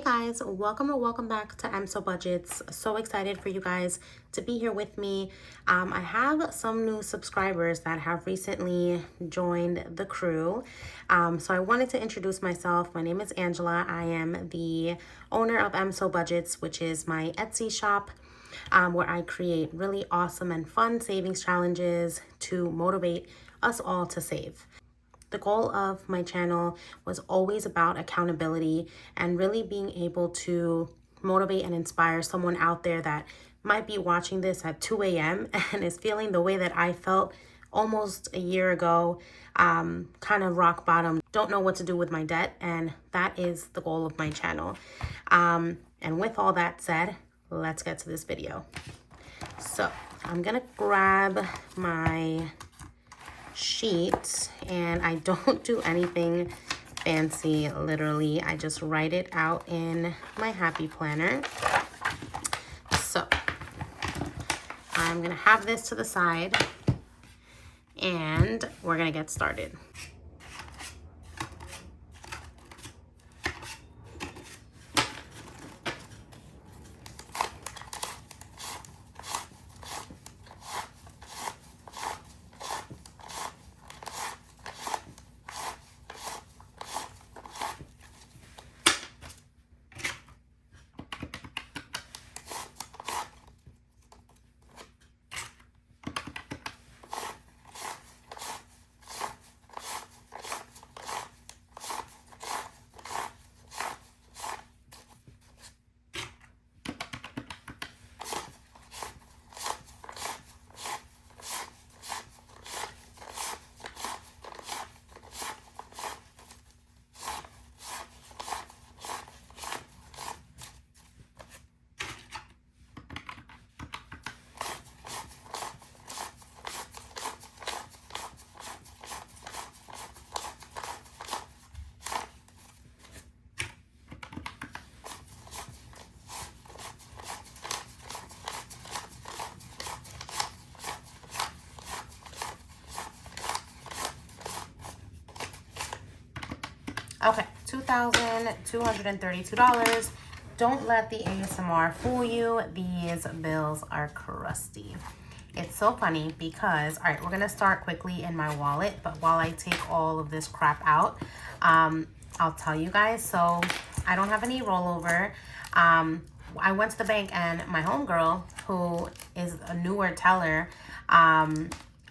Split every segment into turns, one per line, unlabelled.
guys, welcome or welcome back to Emso Budgets. So excited for you guys to be here with me. I have some new subscribers that have recently joined the crew. So I wanted to introduce myself. My name is Angela. I am the owner of Emso Budgets, which is my Etsy shop where I create really awesome and fun savings challenges to motivate us all to save. The goal of my channel was always about accountability and really being able to motivate and inspire someone out there that might be watching this at 2 a.m. and is feeling the way that I felt almost a year ago, kind of rock bottom, don't know what to do with my debt, and that is the goal of my channel. And with all that said, let's get to this video. So I'm gonna grab my sheet, and I don't do anything fancy. Literally, I just write it out in my happy planner. So I'm gonna have this to the side and we're gonna get started. Okay, $2,232. Don't let the ASMR fool you. These bills are crusty. It's so funny because, all right, we're gonna start quickly in my wallet, but while I take all of this crap out, I'll tell you guys. So I don't have any rollover. I went to the bank and my homegirl, who is a newer teller,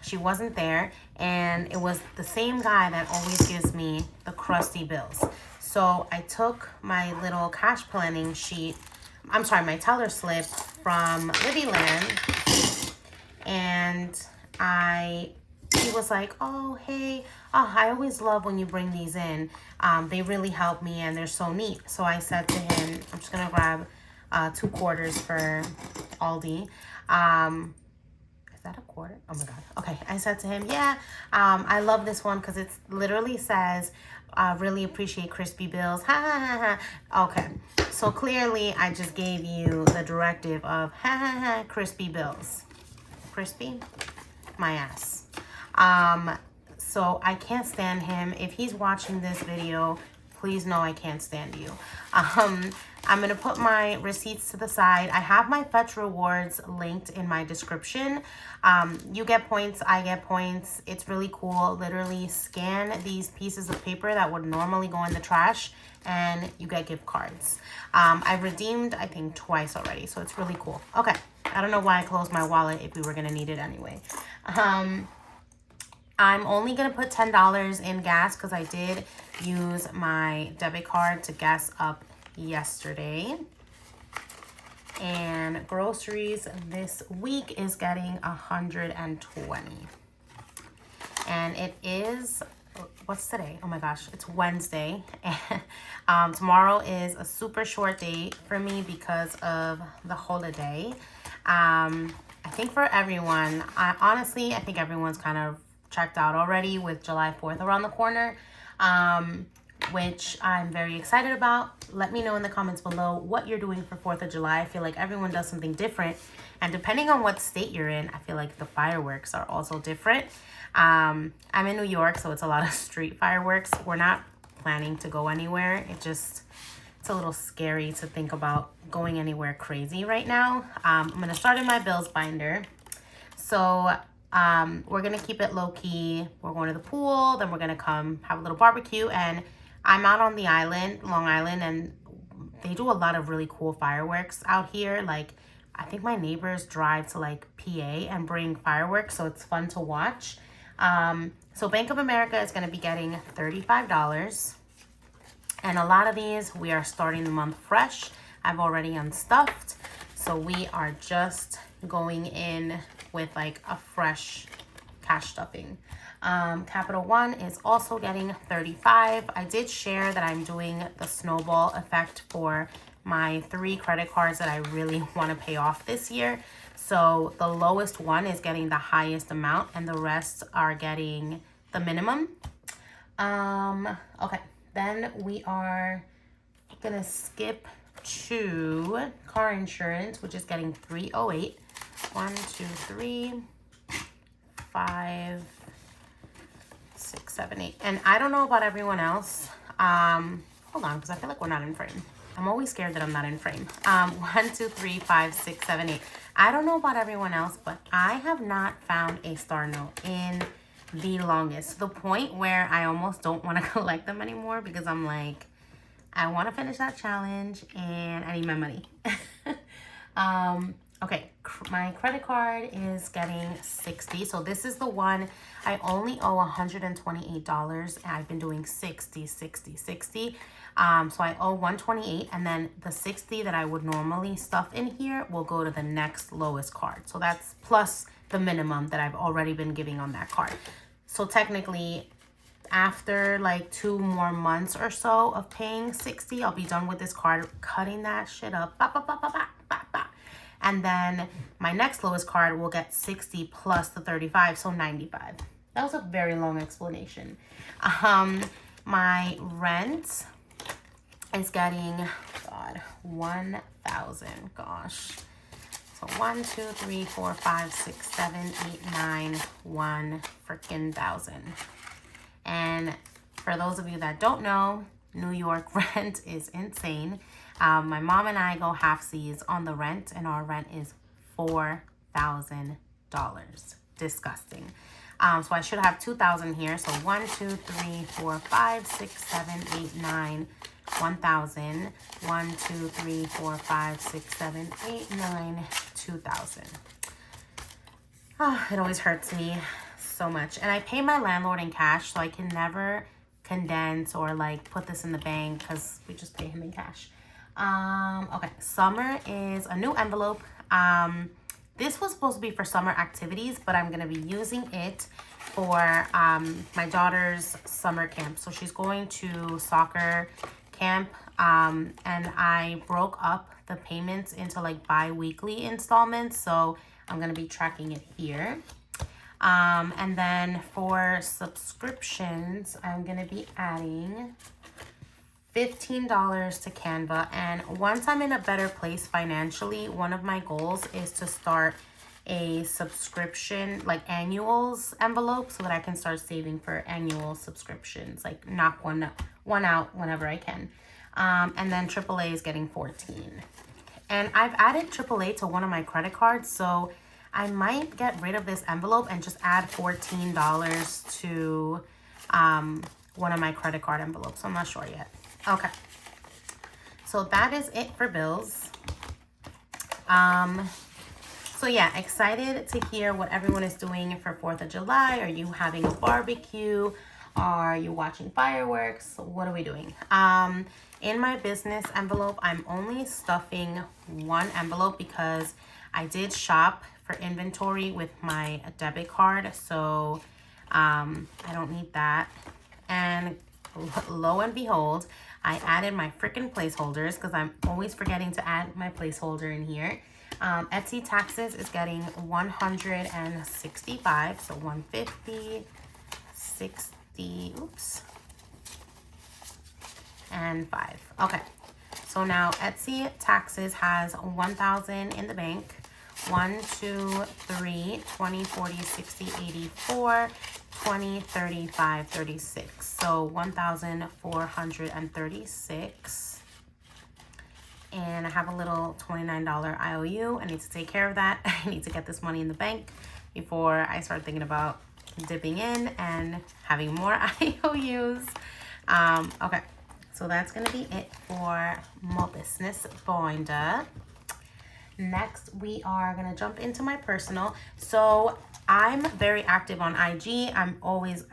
she wasn't there, and it was the same guy that always gives me the crusty bills. So I took my little cash planning sheet, my teller slip from LivvyLand, and he was like, oh, hey, I always love when you bring these in. They really help me and they're so neat. So I said to him, I'm just gonna grab 2 quarters for Aldi. Is that a quarter? Oh my God. Okay. I said to him, yeah, I love this one because it literally says, really appreciate crispy bills. Ha ha ha ha. Okay. So clearly I just gave you the directive of ha ha ha crispy bills. Crispy? My ass. So I can't stand him. If he's watching this video, please know I can't stand you. I'm going to put my receipts to the side. I have my Fetch Rewards linked in my description. You get points, I get points. It's really cool. Literally scan these pieces of paper that would normally go in the trash and you get gift cards. I've redeemed, I think, twice already, so it's really cool. Okay, I don't know why I closed my wallet if we were going to need it anyway. I'm only going to put $10 in gas because I did use my debit card to gas up yesterday. And groceries this week is getting $120. And it is, what's today? Oh my gosh, it's Wednesday. And tomorrow is a super short day for me because of the holiday. I think for everyone, I think everyone's kind of checked out already with July 4th around the corner, which I'm very excited about. Let me know in the comments below what you're doing for 4th of July. I feel like everyone does something different, and depending on what state you're in, I feel like the fireworks are also different. I'm in New York, so it's a lot of street fireworks. We're not planning to go anywhere. It's it's a little scary to think about going anywhere crazy right now. I'm going to start in my bills binder. So we're going to keep it low key. We're going to the pool, then we're going to come have a little barbecue. And I'm out on the island, Long Island, and they do a lot of really cool fireworks out here. Like, I think my neighbors drive to like PA and bring fireworks, so it's fun to watch. So Bank of America is going to be getting $35. And a lot of these, we are starting the month fresh. I've already unstuffed. So we are just going in with like a fresh cash stuffing. Capital One is also getting $35. I did share that I'm doing the snowball effect for my 3 credit cards that I really want to pay off this year. So the lowest one is getting the highest amount and the rest are getting the minimum. Okay, then we are gonna skip to car insurance, which is getting $308. 1, 2, 3, 5, 6, 7, 8. And I don't know about everyone else. Hold on, because I feel like we're not in frame. I'm always scared that I'm not in frame. 1, 2, 3, 5, 6, 7, 8. I don't know about everyone else, but I have not found a star note in the longest, to the point where I almost don't want to collect them anymore, because I'm like, I want to finish that challenge and I need my money. Okay, my credit card is getting $60. So this is the one I only owe $128, and I've been doing 60, 60, 60. So I owe $128, and then the 60 that I would normally stuff in here will go to the next lowest card. So that's plus the minimum that I've already been giving on that card. So technically, after like 2 more months or so of paying 60, I'll be done with this card, cutting that shit up. Bah, bah, bah, bah, bah, bah, bah. And then my next lowest card will get 60 plus the 35, so 95. That was a very long explanation. My rent is getting, God, 1,000. Gosh. So 1, 2, 3, 4, 5, 6, 7, 8, 9, 1 freaking thousand. And for those of you that don't know, New York rent is insane. My mom and I go halfsies on the rent, and our rent is $4,000. Disgusting. So I should have 2,000 here. So 1, 2, 3, 4, 5, 6, 7, 8, 9, 1,000. 1, 2, 3, 4, 5, 6, 7, 8, 9, 2,000. Oh, it always hurts me so much. And I pay my landlord in cash, so I can never condense or like put this in the bank because we just pay him in cash. Okay, summer is a new envelope. This was supposed to be for summer activities, but I'm gonna be using it for my daughter's summer camp. So she's going to soccer camp, and I broke up the payments into like bi-weekly installments, so I'm gonna be tracking it here. And then for subscriptions, I'm gonna be adding $15 to Canva. And once I'm in a better place financially, one of my goals is to start a subscription, like annuals envelope, so that I can start saving for annual subscriptions, like knock one out whenever I can. And then AAA is getting 14. And I've added AAA to one of my credit cards, so I might get rid of this envelope and just add $14 to one of my credit card envelopes. I'm not sure yet. Okay, so that is it for bills. So yeah, excited to hear what everyone is doing for 4th of July. Are you having a barbecue? Are you watching fireworks? What are we doing? In my business envelope, I'm only stuffing 1 envelope because I did shop for inventory with my debit card, so I don't need that. And lo and behold, I added my freaking placeholders because I'm always forgetting to add my placeholder in here. Etsy taxes is getting $165, so 150, 60, oops, and 5. Okay, so now Etsy taxes has 1,000 in the bank. 1, 2, 3, 20, 40, 60, 84, 20, 35, 36. So 1,436. and I have a little $29 IOU. I need to take care of that. I need to get this money in the bank before I start thinking about dipping in and having more IOUs. Okay, so that's gonna be it for my business binder. Next, we are gonna jump into my personal. So I'm very active on IG. I'm always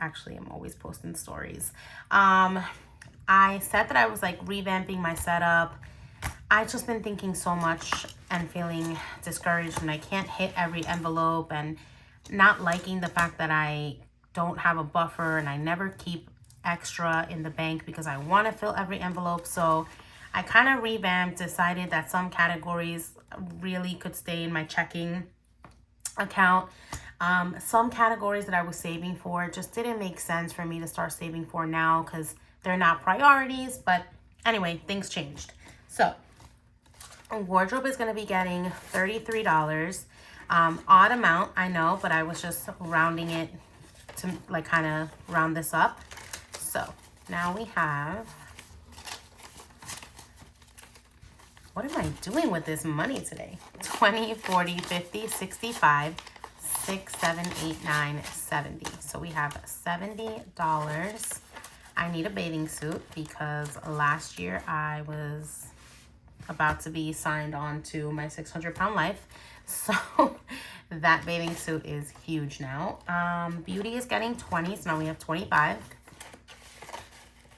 posting stories. I said that I was like revamping my setup. I've just been thinking so much and feeling discouraged, and I can't hit every envelope, and not liking the fact that I don't have a buffer and I never keep extra in the bank because I want to fill every envelope. So I kind of revamped, decided that some categories really could stay in my checking account. Some categories that I was saving for just didn't make sense for me to start saving for now because they're not priorities. But anyway, things changed. So wardrobe is going to be getting $33. Odd amount, I know, but I was just rounding it to like kind of round this up. So now we have, what am I doing with this money today? 20, 40, 50, 65, 6, 7, 8, 9, 70. So we have $70. I need a bathing suit because last year I was about to be signed on to my 600-pound life. So that bathing suit is huge now. Beauty is getting 20, so now we have 25.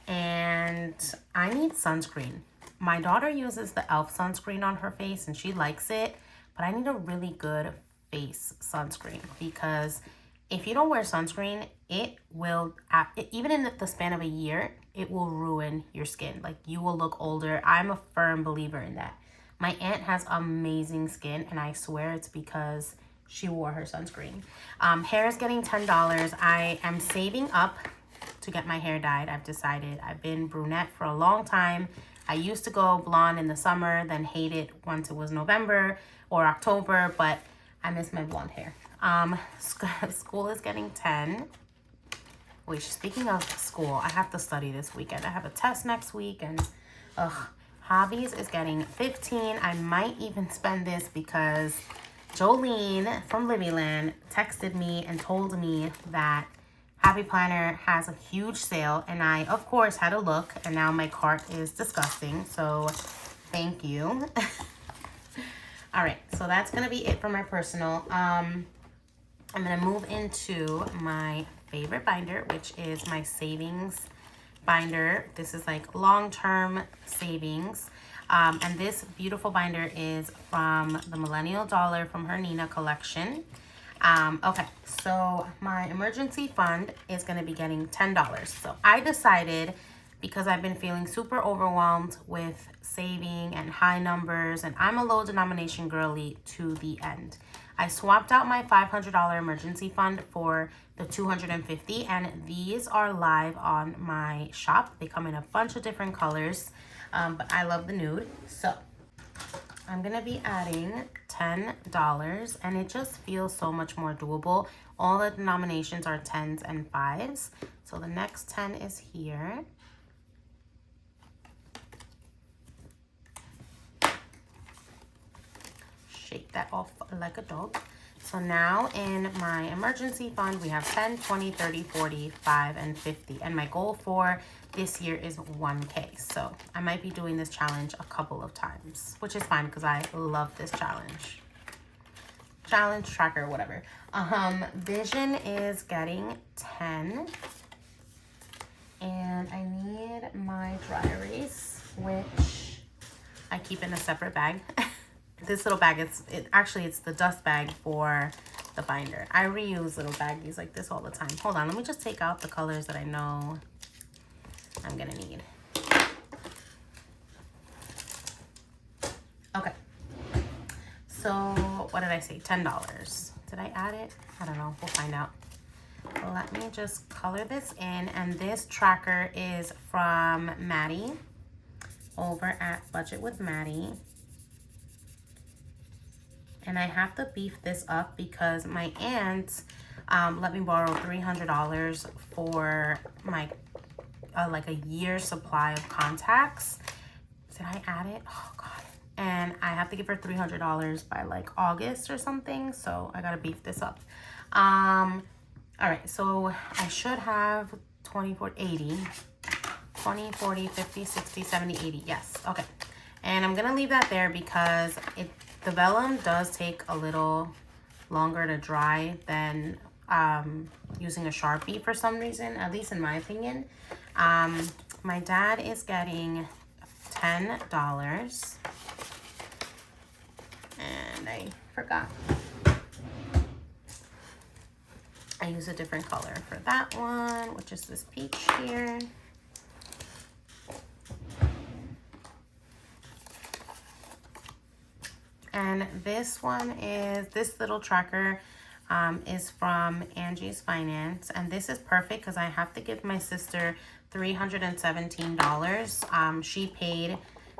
And I need sunscreen. My daughter uses the e.l.f. sunscreen on her face and she likes it, but I need a really good face sunscreen because if you don't wear sunscreen, it will, even in the span of a year, it will ruin your skin. Like, you will look older. I'm a firm believer in that. My aunt has amazing skin, and I swear it's because she wore her sunscreen. Hair is getting $10. I am saving up to get my hair dyed. I've decided. I've been brunette for a long time. I used to go blonde in the summer, then hate it once it was November or October, but I miss my blonde hair. School is getting 10. Wait, speaking of school, I have to study this weekend. I have a test next week, and hobbies is getting 15. I might even spend this because Jolene from LivvyLand texted me and told me that Happy Planner has a huge sale, and I, of course, had a look, and now my cart is disgusting, so thank you. All right, so that's going to be it for my personal. I'm going to move into my favorite binder, which is my savings binder. This is like long-term savings. And this beautiful binder is from the Millennial Dollar from her Nina collection. Okay, so my emergency fund is going to be getting $10. So I decided, because I've been feeling super overwhelmed with saving and high numbers, and I'm a low denomination girly to the end. I swapped out my $500 emergency fund for the $250, and these are live on my shop. They come in a bunch of different colors, but I love the nude. So I'm gonna be adding $10, and it just feels so much more doable. All the denominations are 10s and 5s. So the next 10 is here. Shake that off like a dog. So now in my emergency fund, we have 10, 20, 30, 40, 5, and 50. And my goal for this year is 1K. So I might be doing this challenge a couple of times, which is fine because I love this challenge. Challenge, tracker, whatever. Vision is getting 10. And I need my dry erase, which I keep in a separate bag. This little bag, it's the dust bag for the binder. I reuse little baggies like this all the time. Hold on, let me just take out the colors that I know I'm gonna need. Okay. So what did I say? $10. Did I add it? I don't know. We'll find out. Let me just color this in. And this tracker is from Maddie over at Budget with Maddie. And I have to beef this up because my aunt let me borrow $300 for my like a year's supply of contacts. Did I add it? Oh God, and I have to give her $300 by like August or something, so I gotta beef this up. All right, so I should have 20, 40, 80, 20, 40, 50, 60, 70, 80, yes, okay. And I'm gonna leave that there because the vellum does take a little longer to dry than using a Sharpie for some reason, at least in my opinion. My dad is getting $10. And I forgot. I use a different color for that one, which is this peach here. And this one is, this little tracker is from Angie's Finance. And this is perfect because I have to give my sister $317. She paid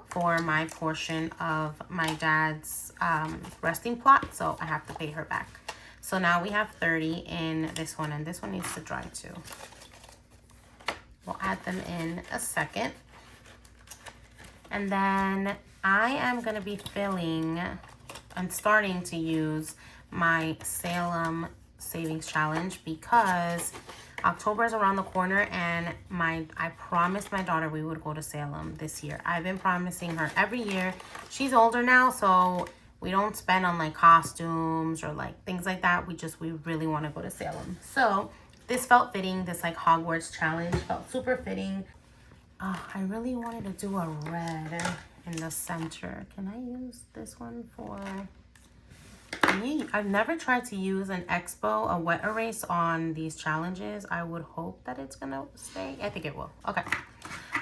for my portion of my dad's resting plot, so I have to pay her back. So now we have 30 in this one, and this one needs to dry too. We'll add them in a second. And then I am gonna be filling and starting to use my Salem Savings Challenge because October is around the corner, and I promised my daughter we would go to Salem this year. I've been promising her every year. She's older now, so we don't spend on like costumes or like things like that. We really want to go to Salem. So this felt fitting. This like Hogwarts challenge felt super fitting. Oh, I really wanted to do a red in the center. Can I use this one for... I've never tried to use an Expo, a wet erase on these challenges. I would hope that it's gonna stay. I think it will. Okay.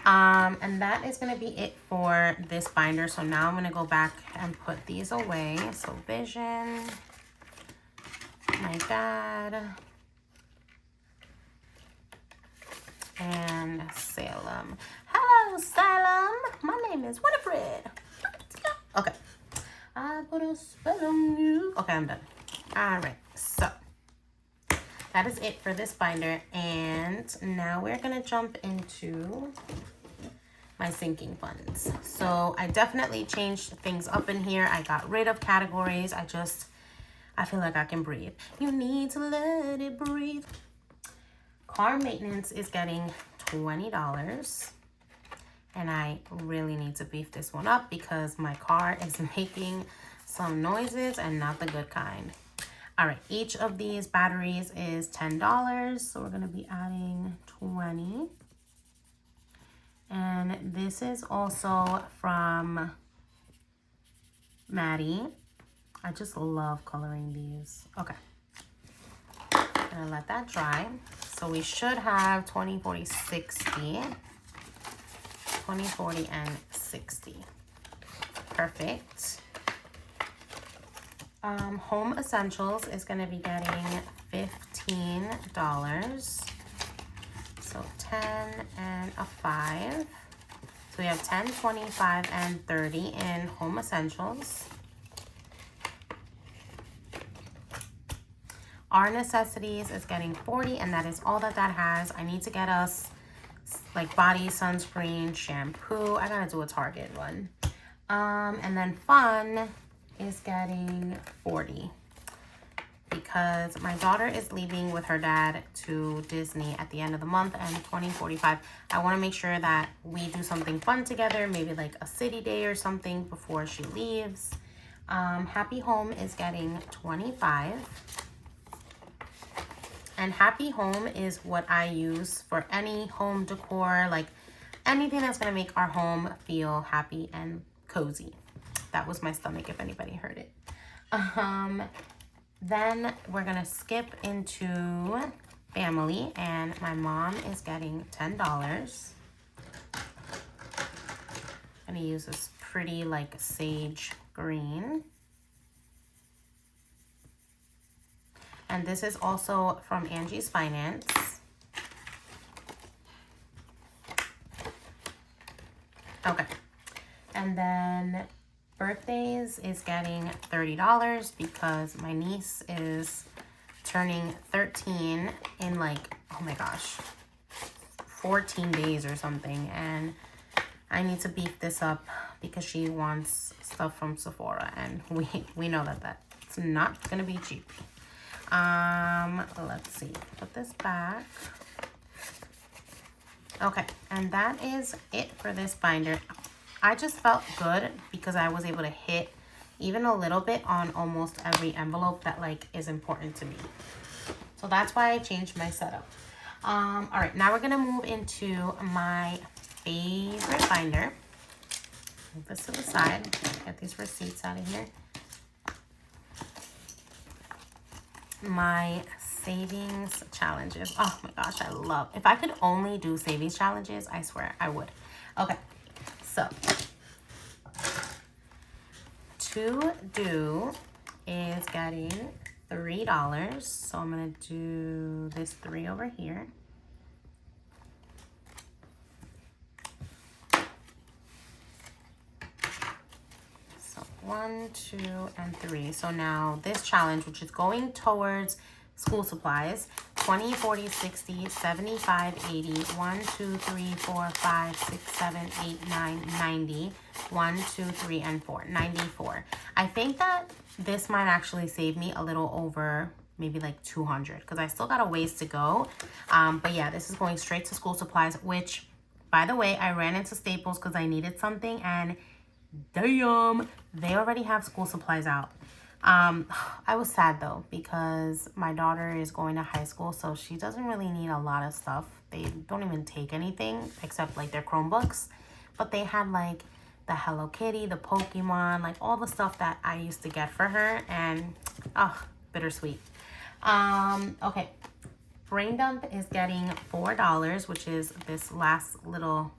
And that is gonna be it for this binder. So now I'm gonna go back and put these away. So Vision, my dad, and Salem. Hello, Salem. My name is Winifred. Okay. I put a spell on you. Okay, I'm done. All right, so that is it for this binder. And now we're gonna jump into my sinking funds. So I definitely changed things up in here. I got rid of categories. I feel like I can breathe. You need to let it breathe. Car maintenance is getting $20. And I really need to beef this one up because my car is making some noises and not the good kind. All right, each of these batteries is $10. So we're gonna be adding 20. And this is also from Maddie. I just love coloring these. Okay, I'm gonna let that dry. So we should have 20, 40, 60. 20, 40, and 60. Perfect. Home Essentials is going to be getting $15. So 10 and a 5. So we have 10, 25, and 30 in Home Essentials. Our Necessities is getting 40, and that is all that has. I need to get us like body, sunscreen, shampoo. I gotta do a Target one. And then Fun is getting 40 because my daughter is leaving with her dad to Disney at the end of the month, and 2045. I want to make sure that we do something fun together, maybe like a city day or something before she leaves. Happy Home is getting 25. And Happy Home is what I use for any home decor, like anything that's going to make our home feel happy and cozy. That was my stomach, if anybody heard it. Then we're going to skip into family, and my mom is getting $10. I'm going to use this pretty like sage green. And this is also from Angie's Finance. Okay. And then birthdays is getting $30 because my niece is turning 13 in like, oh my gosh, 14 days or something. And I need to beef this up because she wants stuff from Sephora, and we know that that's not gonna be cheap. Let's see, put this back. Okay, and that is it for this binder. I just felt good because I was able to hit even a little bit on almost every envelope that like is important to me. So that's why I changed my setup. All right, now we're gonna move into my favorite binder. Move this to the side, get these receipts out of here. My savings challenges. Oh my gosh, I love, if I could only do savings challenges, I swear I would. Okay, so to do is getting $3. So I'm gonna do this 3 over here. So 1, 2, and 3. So now this challenge, which is going towards school supplies, 20, 40, 60, 75, 80, 1, 2, 3, 4, 5, 6, 7, 8, 9, 90, 1, 2, 3, and 4, 94. I think that this might actually save me a little over maybe like 200 because I still got a ways to go. But yeah, this is going straight to school supplies, which, by the way, I ran into Staples because I needed something, and damn, they already have school supplies out. I was sad though because my daughter is going to high school, so she doesn't really need a lot of stuff. They don't even take anything except like their Chromebooks, but they had like the Hello Kitty, the Pokemon, like all the stuff that I used to get for her, and bittersweet. Okay, Brain Dump is getting $4, which is this last little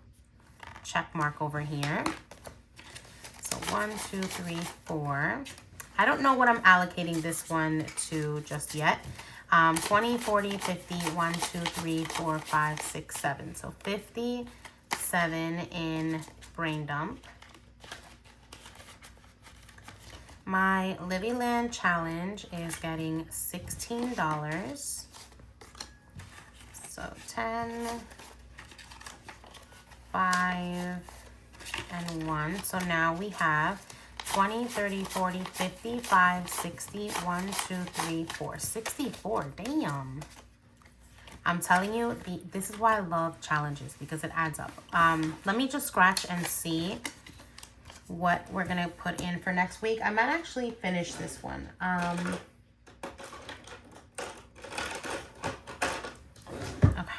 check mark over here. So 1, 2, 3, 4. I don't know what I'm allocating this one to just yet. 20, 40, 50, 1, 2, 3, 4, 5, 6, 7. So 57 in Brain Dump. My LivvyLand challenge is getting $16. So 10, 5, and 1. So now we have 20, 30, 40, 50, 5, 60, 1, 2, 3, 4. 64, damn. I'm telling you, this is why I love challenges, because it adds up. Let me just scratch and see what we're gonna put in for next week. I might actually finish this one. Okay.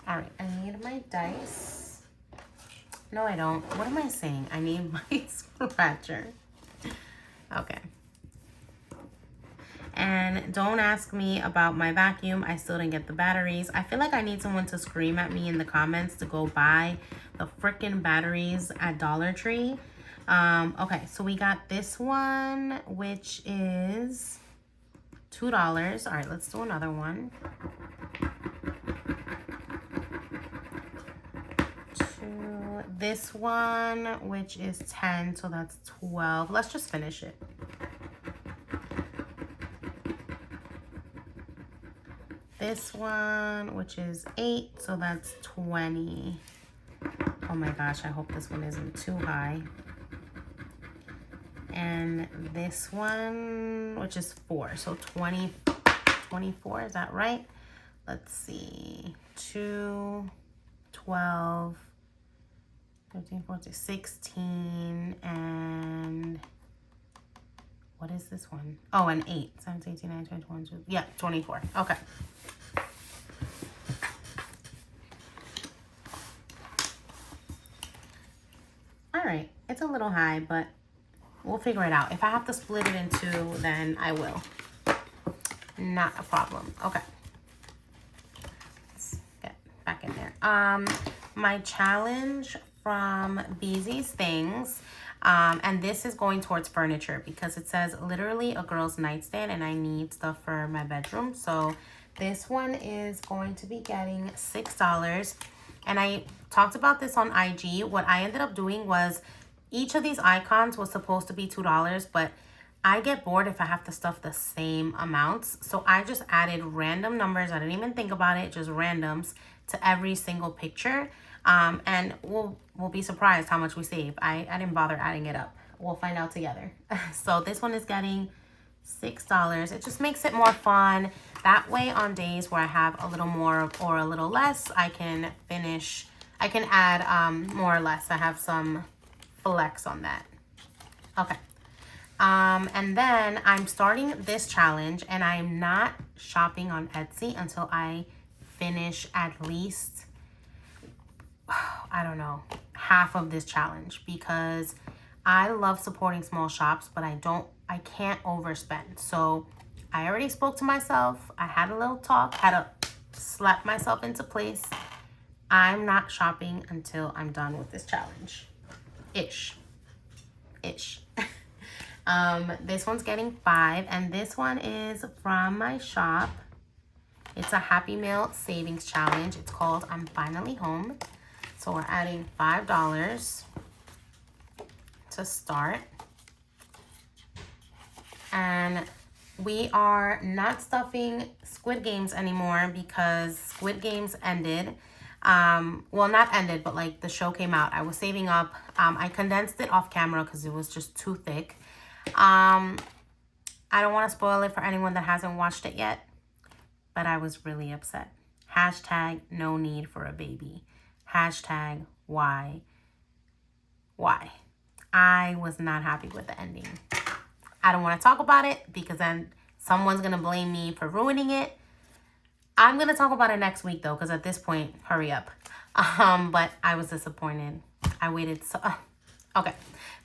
All right, I need my dice. No, I don't. What am I saying? I need my scratcher. Okay. And don't ask me about my vacuum. I still didn't get the batteries. I feel like I need someone to scream at me in the comments to go buy the freaking batteries at Dollar Tree. Okay, so we got this one, which is $2. All right, let's do another one. This one, which is 10, so that's 12. Let's just finish it. This one, which is 8, so that's 20. Oh my gosh, I hope this one isn't too high. And this one, which is 4, so 20, 24, is that right? Let's see, 2, 12, 13, 14, 16, and what is this one? Oh, and 8, 17, 18, 19, 20, 21, yeah, 24, okay. All right, it's a little high, but we'll figure it out. If I have to split it in 2, then I will. Not a problem. Okay. Let's get back in there. My challenge from BeezysThings, and this is going towards furniture because it says literally a girl's nightstand, and I need stuff for my bedroom. So this one is going to be getting $6. And I talked about this on IG. What I ended up doing was each of these icons was supposed to be $2, but I get bored if I have to stuff the same amounts. So I just added random numbers. I didn't even think about it, just randoms to every single picture. And we'll be surprised how much we save. I didn't bother adding it up. We'll find out together. So this one is getting $6. It just makes it more fun. That way on days where I have a little more or a little less, I can add more or less. I have some flex on that. Okay. And then I'm starting this challenge, and I'm not shopping on Etsy until I finish at least, I don't know, half of this challenge, because I love supporting small shops, but I can't overspend. So I already spoke to myself. I had a little talk, had to slap myself into place. I'm not shopping until I'm done with this challenge. Ish. This one's getting 5, and this one is from my shop. It's a Happy Meal Savings Challenge. It's called I'm Finally Home. So we're adding $5 to start. And we are not stuffing Squid Games anymore because Squid Games ended. Well, not ended, but like the show came out. I was saving up. I condensed it off camera because it was just too thick. I don't want to spoil it for anyone that hasn't watched it yet, but I was really upset. Hashtag no need for a baby. Hashtag why? I was not happy with the ending. I don't want to talk about it because then someone's going to blame me for ruining it. I'm going to talk about it next week though, because at this point, hurry up. But I was disappointed. I waited so... Okay,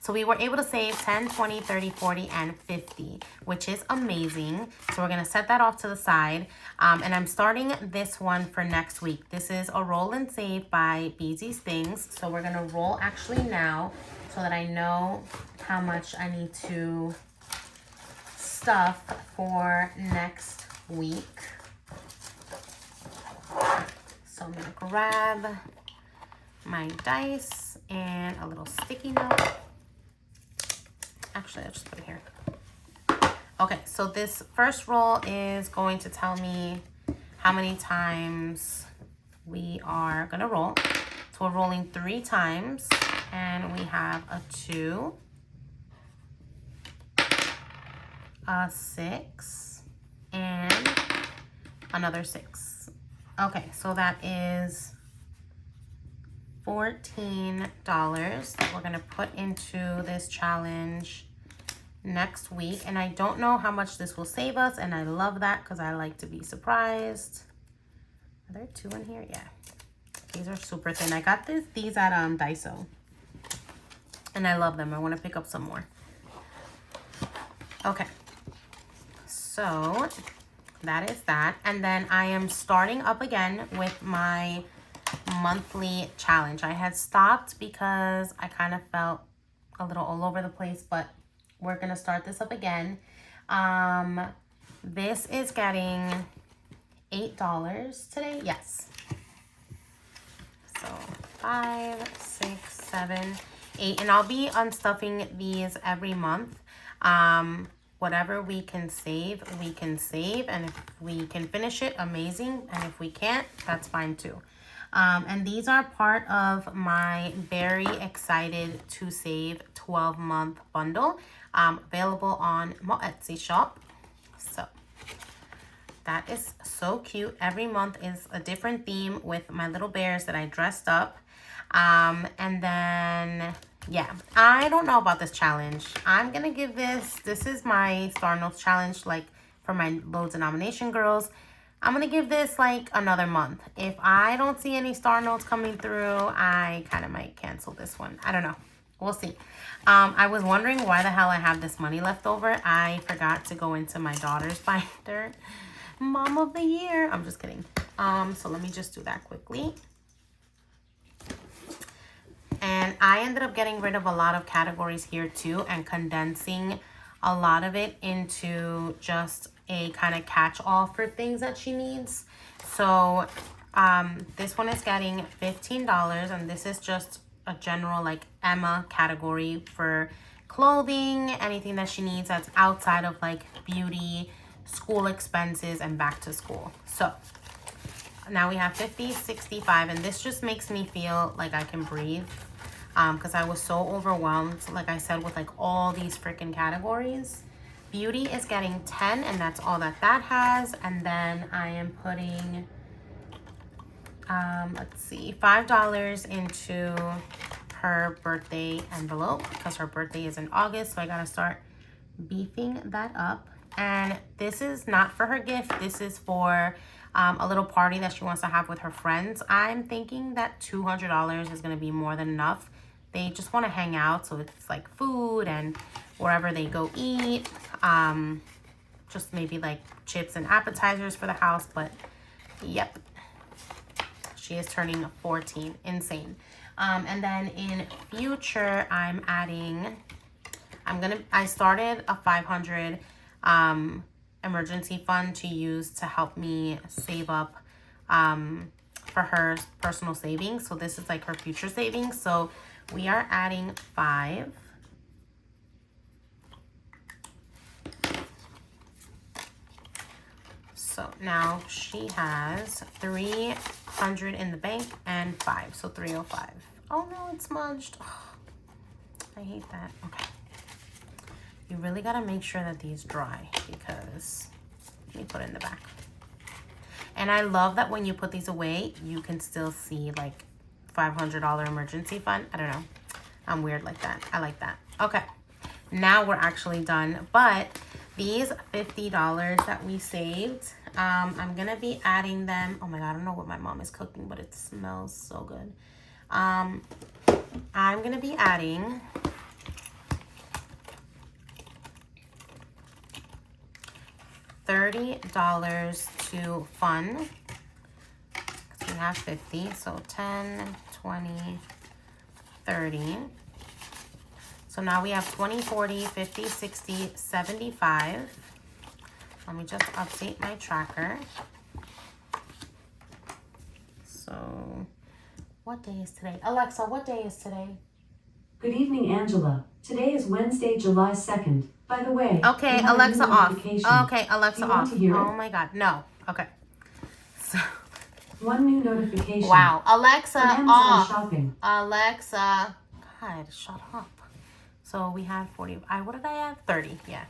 so we were able to save 10, 20, 30, 40, and 50, which is amazing. So we're going to set that off to the side. And I'm starting this one for next week. This is a roll and save by BeezysThings. So we're going to roll actually now so that I know how much I need to stuff for next week. So I'm going to grab my dice and a little sticky note. Actually, I'll just put it here. Okay, so this first roll is going to tell me how many times we are gonna roll. So we're rolling 3 times, and we have a 2, a 6, and another 6. Okay, so that is $14 that we're gonna put into this challenge next week. And I don't know how much this will save us, and I love that because I like to be surprised. Are there 2 in here? Yeah. These are super thin. I got these at Daiso, and I love them. I want to pick up some more. Okay. So that is that. And then I am starting up again with my monthly challenge. I had stopped because I kind of felt a little all over the place, but we're gonna start this up again. This is getting $8 today. Yes. So 5, 6, 7, 8, and I'll be unstuffing these every month. Whatever we can save, and if we can finish it, amazing, and if we can't, that's fine too. And these are part of my very excited to save 12-month bundle, available on my Etsy shop. So that is so cute. Every month is a different theme with my little bears that I dressed up. And then, yeah, I don't know about this challenge. I'm gonna give this is my Star Notes challenge, like for my low denomination girls. I'm going to give this like another month. If I don't see any Star Notes coming through, I kind of might cancel this one. I don't know. We'll see. I was wondering why the hell I have this money left over. I forgot to go into my daughter's binder. Mom of the year. I'm just kidding. So let me just do that quickly. And I ended up getting rid of a lot of categories here too and condensing a lot of it into just a kind of catch-all for things that she needs. So this one is getting $15, and this is just a general like Emma category for clothing, anything that she needs that's outside of like beauty, school expenses, and back to school. So now we have 50, 65, and this just makes me feel like I can breathe. Because I was so overwhelmed, like I said, with like all these freaking categories. Beauty is getting 10, and that's all that has. And then I am putting, let's see, $5 into her birthday envelope because her birthday is in August. So I gotta start beefing that up. And this is not for her gift. This is for a little party that she wants to have with her friends. I'm thinking that $200 is gonna be more than enough. They just want to hang out, so it's like food and wherever they go eat. Just maybe like chips and appetizers for the house, but yep. She is turning 14. Insane. And then in future, I'm adding, I started a 500 emergency fund to use to help me save up for her personal savings. So this is like her future savings. So we are adding 5. So now she has 300 in the bank and 5, so 305. Oh no, it's smudged. Oh, I hate that. Okay. You really gotta make sure that these dry because let me put it in the back. And I love that when you put these away, you can still see like $500 emergency fund. I don't know. I'm weird like that. I like that. Okay. Now we're actually done. But these $50 that we saved, I'm going to be adding them. Oh my God, I don't know what my mom is cooking, but it smells so good. I'm going to be adding $30 to fun. We have 50, so 10, 20, 30. So now we have 20, 40, 50, 60, 75. Let me just update my tracker. So what day is today? Alexa, what day is today?
Good evening, Angela. Today is Wednesday, July 2nd. By the way,
okay, Alexa off. Okay, Alexa off. Oh my God, no. Okay. So
one new notification.
Wow. Alexa off.
Shopping.
Alexa. God, shut up. So we had 40. What did I add? 30. Yeah.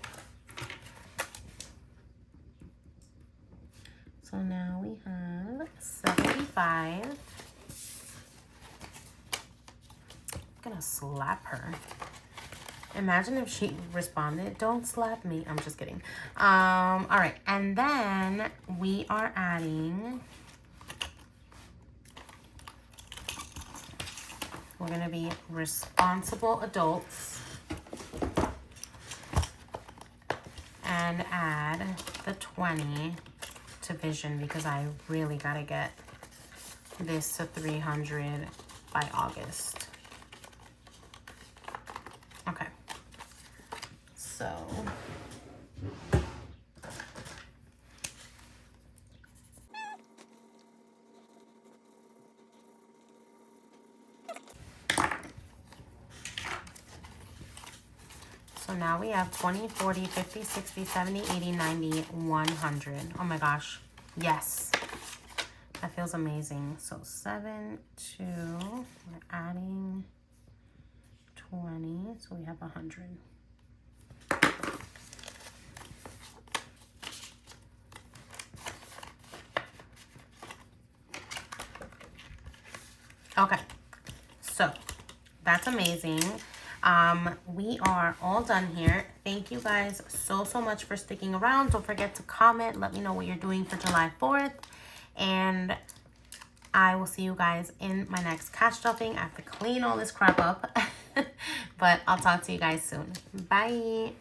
So now we have 75. I'm gonna slap her. Imagine if she responded, "Don't slap me." I'm just kidding. All right. And then we are adding, we're going to be responsible adults and add the 20 to vision because I really got to get this to 300 by August. Okay. So now we have 20, 40, 50, 60, 70, 80, 90, 100. Oh my gosh. Yes. That feels amazing. So 7, 2, we're adding 20, so we have 100. Okay, so that's amazing. We are all done here. Thank you guys so much for sticking around. Don't forget to comment. Let me know what you're doing for July 4th. And I will see you guys in my next cash stuffing. I have to clean all this crap up. But I'll talk to you guys soon. Bye.